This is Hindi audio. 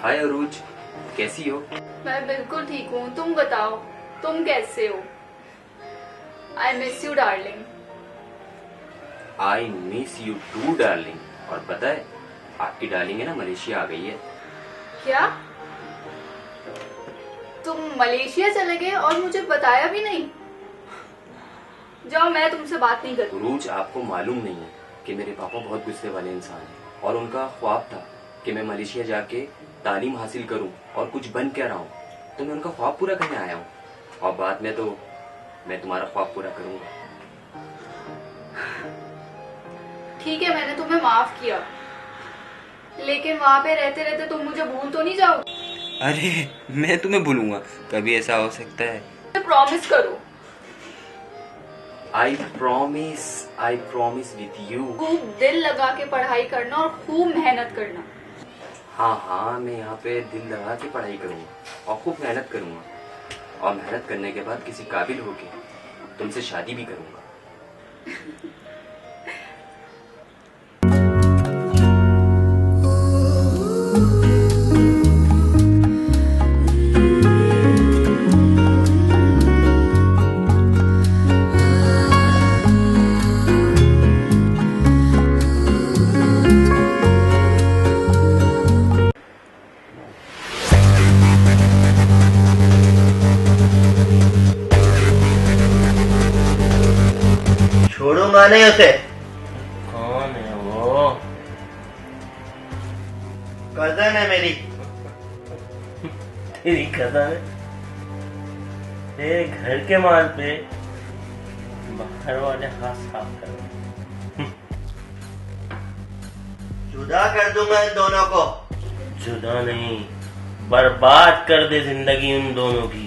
हाय अरूज, कैसी हो? मैं बिल्कुल ठीक हूँ। तुम बताओ, तुम कैसे हो? I miss you darling. I miss you too darling. और पता है, आपकी डार्लिंग है ना मलेशिया आ गई है। क्या तुम मलेशिया चले गए और मुझे बताया भी नहीं? जाओ, मैं तुमसे बात नहीं करती। अरूज, आपको मालूम नहीं है कि मेरे पापा बहुत गुस्से वाले इंसान हैं और उनका ख्वाब था कि मैं मलेशिया जाके तालीम हासिल करूं और कुछ बन के रहा हूं। तो मैं उनका ख्वाब पूरा करने आया हूं और बाद में तो मैं तुम्हारा ख्वाब पूरा करूंगा। ठीक है, मैंने तुम्हें माफ किया, लेकिन वहाँ पे रहते रहते तुम मुझे भूल तो नहीं जाओगे? अरे, मैं तुम्हें भूलूंगा? कभी ऐसा हो सकता है? प्रॉमिस करो। I promise with you. खूब दिल लगा के पढ़ाई करना और खूब मेहनत करना। हाँ, मैं यहाँ पे दिल लगा के पढ़ाई करूंगा और खूब मेहनत करूंगा और मेहनत करने के बाद किसी काबिल होके तुमसे शादी भी करूंगा। छोड़ूंगा नहीं उसे। कौन है वो? कजन है मेरी। तेरी कदर है? तेरे घर के माल पे बाहर वाले हाथ साफ करो। जुदा कर दूंगा इन दोनों को। जुदा नहीं, बर्बाद कर दे जिंदगी उन दोनों की।